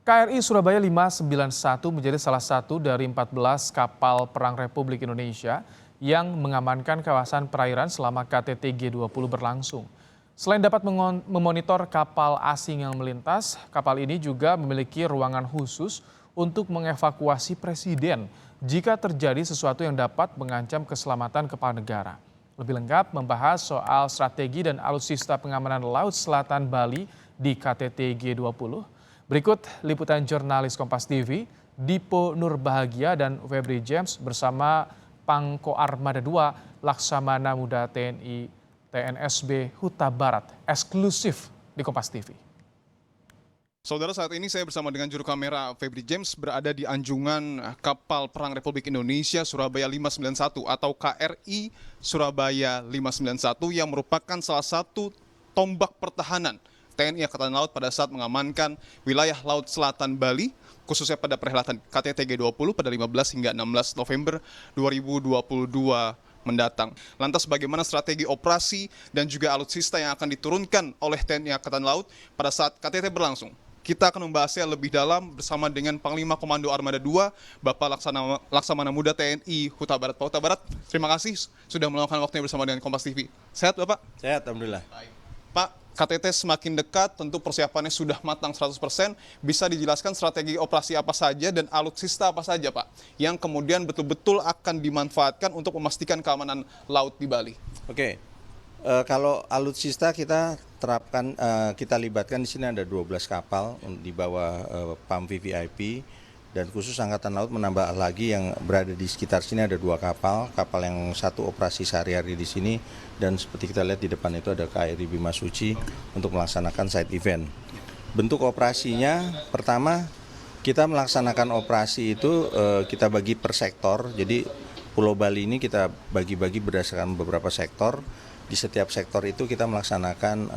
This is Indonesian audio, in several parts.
KRI Surabaya 591 menjadi salah satu dari 14 kapal perang Republik Indonesia yang mengamankan kawasan perairan selama KTT G20 berlangsung. Selain dapat memonitor kapal asing yang melintas, kapal ini juga memiliki ruangan khusus untuk mengevakuasi presiden jika terjadi sesuatu yang dapat mengancam keselamatan kepala negara. Lebih lengkap membahas soal strategi dan alutsista pengamanan Laut Selatan Bali di KTT G20. Berikut liputan jurnalis Kompas TV, Dipo Nurbahagia dan Febri James bersama Pangko Armada II Laksamana Muda TNI TNSB Huta Barat, eksklusif di Kompas TV. Saudara, saat ini saya bersama dengan juru kamera Febri James berada di anjungan kapal perang Republik Indonesia Surabaya 591 atau KRI Surabaya 591 yang merupakan salah satu tombak pertahanan TNI Angkatan Laut pada saat mengamankan wilayah Laut Selatan Bali, khususnya pada perhelatan KTT G20 pada 15 hingga 16 November 2022 mendatang. Lantas bagaimana strategi operasi dan juga alutsista yang akan diturunkan oleh TNI Angkatan Laut pada saat KTT berlangsung? Kita akan membahasnya lebih dalam bersama dengan Panglima Komando Armada II, Bapak Laksamana Muda TNI Huta Barat. Pak Huta Barat, terima kasih sudah meluangkan waktunya bersama dengan Kompas TV. Sehat Bapak? Sehat, Alhamdulillah. Pak, KTT semakin dekat, tentu persiapannya sudah matang 100%. Bisa dijelaskan strategi operasi apa saja dan alutsista apa saja, Pak, yang kemudian betul-betul akan dimanfaatkan untuk memastikan keamanan laut di Bali? Oke, kalau alutsista kita terapkan, kita libatkan di sini ada 12 kapal di bawah PAM VVIP, dan khusus Angkatan Laut menambah lagi yang berada di sekitar sini ada 2 kapal yang satu operasi sehari-hari di sini, dan seperti kita lihat di depan itu ada KRI Bima Suci untuk melaksanakan side event. Bentuk operasinya, pertama kita melaksanakan operasi itu kita bagi per sektor, jadi Pulau Bali ini kita bagi-bagi berdasarkan beberapa sektor. Di setiap sektor itu kita melaksanakan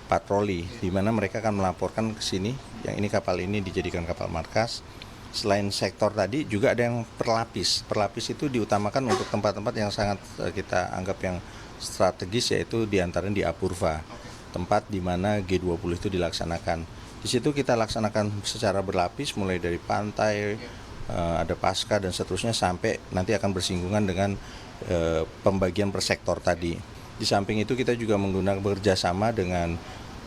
patroli, di mana mereka akan melaporkan ke sini, yang ini kapal ini dijadikan kapal markas. Selain sektor tadi juga ada yang perlapis. Perlapis itu diutamakan untuk tempat-tempat yang sangat kita anggap yang strategis, yaitu diantaranya di Apurva, tempat di mana G20 itu dilaksanakan. Di situ kita laksanakan secara berlapis, mulai dari pantai, ada pasca dan seterusnya, sampai nanti akan bersinggungan dengan pembagian per sektor tadi. Di samping itu kita juga menggunakan bekerjasama dengan,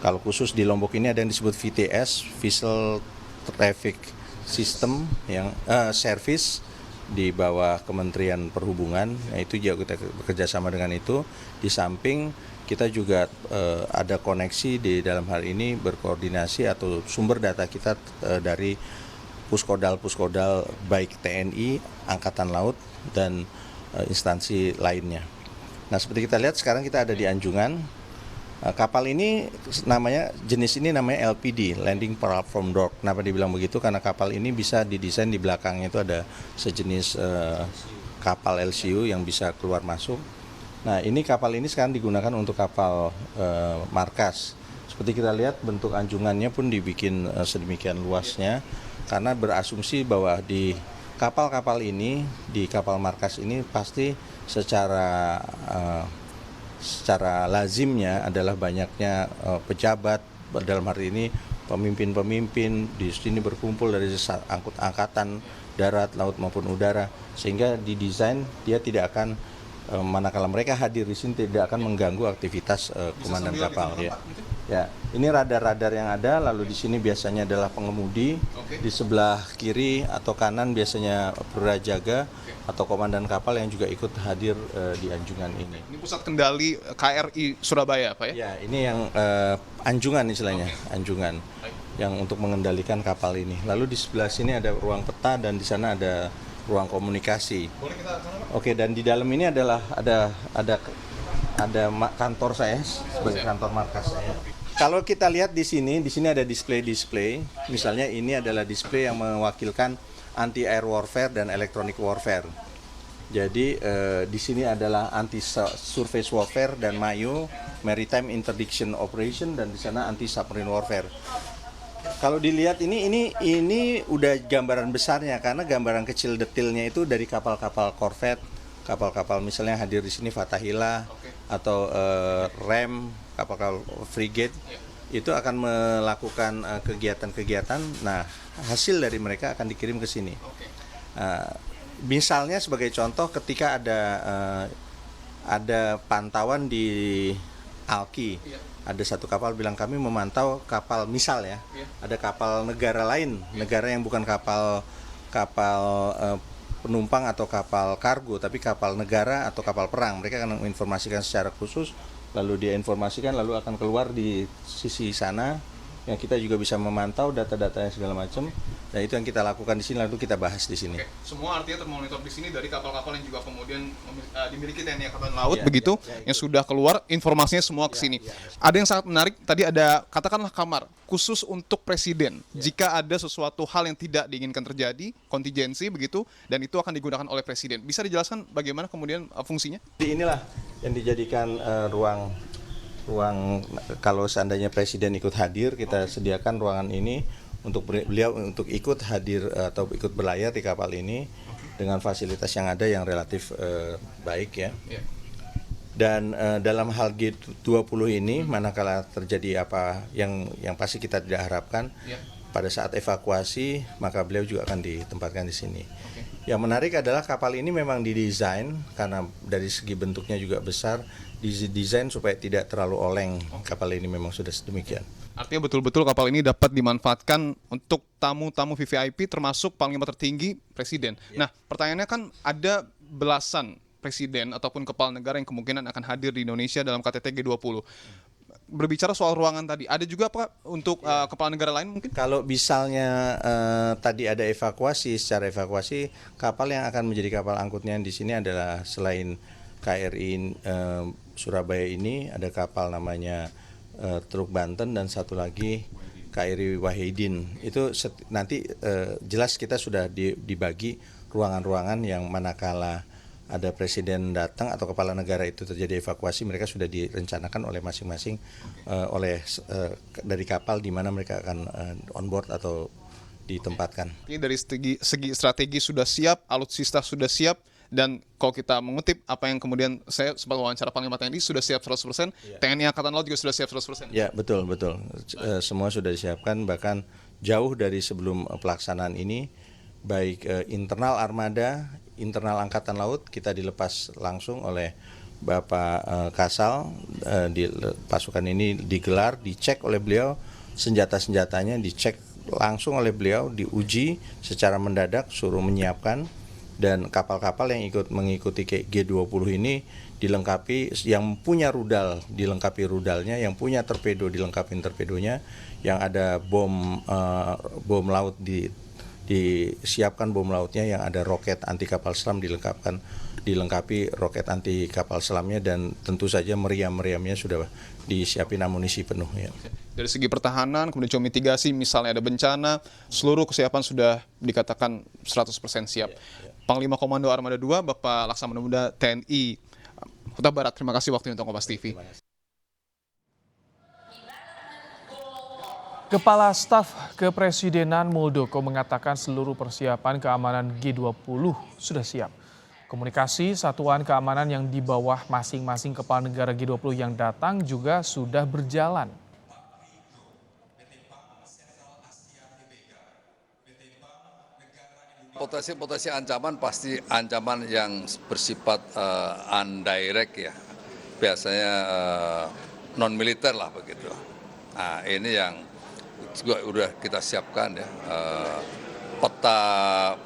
kalau khusus di Lombok ini ada yang disebut VTS, Vessel Traffic System, yang service di bawah Kementerian Perhubungan. Nah, itu juga kita bekerja sama dengan itu. Di samping kita juga ada koneksi di dalam hal ini, berkoordinasi atau sumber data kita dari puskoddal baik TNI, Angkatan Laut, dan instansi lainnya. Nah, seperti kita lihat sekarang kita ada di Anjungan. Kapal ini jenis ini namanya LPD, Landing Platform Dock. Kenapa dibilang begitu? Karena kapal ini bisa didesain di belakangnya itu ada sejenis kapal LCU yang bisa keluar masuk. Nah, ini kapal ini sekarang digunakan untuk kapal markas. Seperti kita lihat bentuk anjungannya pun dibikin sedemikian luasnya, karena berasumsi bahwa di kapal-kapal ini, di kapal markas ini pasti secara lazimnya adalah banyaknya pejabat, dalam hari ini pemimpin-pemimpin di sini berkumpul dari angkatan darat, laut maupun udara, sehingga didesain dia tidak akan, manakala mereka hadir di sini, tidak akan mengganggu aktivitas komandan kapal. Ya, ini radar-radar yang ada, lalu di sini biasanya adalah pengemudi, di sebelah kiri atau kanan biasanya prajaga atau komandan kapal yang juga ikut hadir di anjungan ini. Ini pusat kendali KRI Surabaya, Pak ya? Ya, ini yang anjungan istilahnya, anjungan yang untuk mengendalikan kapal ini. Lalu di sebelah sini ada ruang peta dan di sana ada ruang komunikasi. Boleh kita sana, Pak? Oke, dan di dalam ini adalah ada kantor saya sebagai kantor markas saya. Kalau kita lihat di sini ada display. Misalnya ini adalah display yang mewakilkan anti-air warfare dan electronic warfare. Jadi di sini adalah anti-surface warfare dan MAIO, Maritime Interdiction Operation, dan di sana anti-submarine warfare. Kalau dilihat ini udah gambaran besarnya, karena gambaran kecil detailnya itu dari kapal-kapal korvet, kapal-kapal misalnya hadir di sini Fathahillah atau Rem, kapal-kapal frigate. itu akan melakukan kegiatan-kegiatan. Nah, hasil dari mereka akan dikirim ke sini. Uh, Misalnya sebagai contoh, ketika ada pantauan di Alki, ada satu kapal bilang kami memantau kapal, misal ya, ada kapal negara lain, negara yang bukan kapal penumpang atau kapal kargo, tapi kapal negara atau kapal perang. Mereka akan menginformasikan secara khusus, lalu dia informasikan, lalu akan keluar di sisi sana, yang kita juga bisa memantau data-datanya segala macam. Nah, itu yang kita lakukan di sini, lalu kita bahas di sini. Semua artinya termonitor di sini dari kapal-kapal yang juga kemudian dimiliki TNI Angkatan Laut, begitu, yang sudah keluar informasinya semua ke sini. Ada yang sangat menarik, tadi ada katakanlah kamar khusus untuk presiden. Jika ada sesuatu hal yang tidak diinginkan terjadi, kontingensi begitu, dan itu akan digunakan oleh presiden. Bisa dijelaskan bagaimana kemudian fungsinya? Inilah yang dijadikan ruang kalau seandainya presiden ikut hadir, kita sediakan ruangan ini untuk beliau untuk ikut hadir atau ikut berlayar di kapal ini dengan fasilitas yang ada yang relatif baik ya. Dan dalam hal G20 ini, manakala terjadi apa yang pasti kita tidak harapkan, pada saat evakuasi maka beliau juga akan ditempatkan di sini. Yang menarik adalah kapal ini memang didesain karena dari segi bentuknya juga besar, didesain supaya tidak terlalu oleng. Kapal ini memang sudah sedemikian. Artinya betul-betul kapal ini dapat dimanfaatkan untuk tamu-tamu VVIP termasuk panglima tertinggi presiden. Nah, pertanyaannya kan ada belasan presiden ataupun kepala negara yang kemungkinan akan hadir di Indonesia dalam KTT G20. Berbicara soal ruangan tadi, ada juga apa untuk kepala negara lain mungkin? Kalau misalnya tadi ada secara evakuasi, kapal yang akan menjadi kapal angkutnya di sini adalah selain KRI Surabaya ini, ada kapal namanya Truk Banten, dan satu lagi KRI Wahidin. Itu nanti jelas kita sudah dibagi ruangan-ruangan yang manakala ada presiden datang atau kepala negara itu terjadi evakuasi, mereka sudah direncanakan oleh masing-masing dari kapal di mana mereka akan on board atau ditempatkan. Ini dari segi strategi sudah siap, alutsista sudah siap, dan kalau kita mengutip apa yang kemudian saya sempat wawancara Panglima TNI sudah siap 100%, TNI Angkatan Laut juga sudah siap 100%. Ya, betul. Semua sudah disiapkan, bahkan jauh dari sebelum pelaksanaan ini, baik internal armada, internal Angkatan Laut kita dilepas langsung oleh Bapak Kasal. Pasukan ini digelar, dicek oleh beliau, senjata-senjatanya dicek langsung oleh beliau, diuji secara mendadak, suruh menyiapkan. Dan kapal-kapal yang mengikuti G20 ini dilengkapi, yang punya rudal dilengkapi rudalnya, yang punya torpedo dilengkapi torpedonya, yang ada bom laut disiapkan bom lautnya, yang ada roket anti kapal selam dilengkapi roket anti kapal selamnya, dan tentu saja meriam-meriamnya sudah disiapin amunisi penuh ya. Dari segi pertahanan, kemudian juga mitigasi, misalnya ada bencana, seluruh kesiapan sudah dikatakan 100% siap. Panglima Komando Armada 2, Bapak Laksamana Muda TNI Huta Barat, terima kasih waktunya untuk Kompas TV. Kepala Staf Kepresidenan Muldoko mengatakan seluruh persiapan keamanan G20 sudah siap. Komunikasi satuan keamanan yang di bawah masing-masing kepala negara G20 yang datang juga sudah berjalan. Potensi ancaman pasti ancaman yang bersifat undirect ya, biasanya non militer lah begitu. Nah ini yang juga udah kita siapkan ya, peta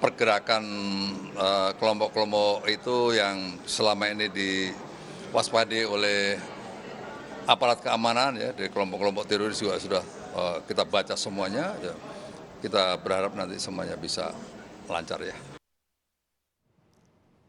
pergerakan kelompok-kelompok itu yang selama ini diwaspadai oleh aparat keamanan ya, dari kelompok-kelompok teroris juga sudah kita baca semuanya. Ya. Kita berharap nanti semuanya bisa lancar ya.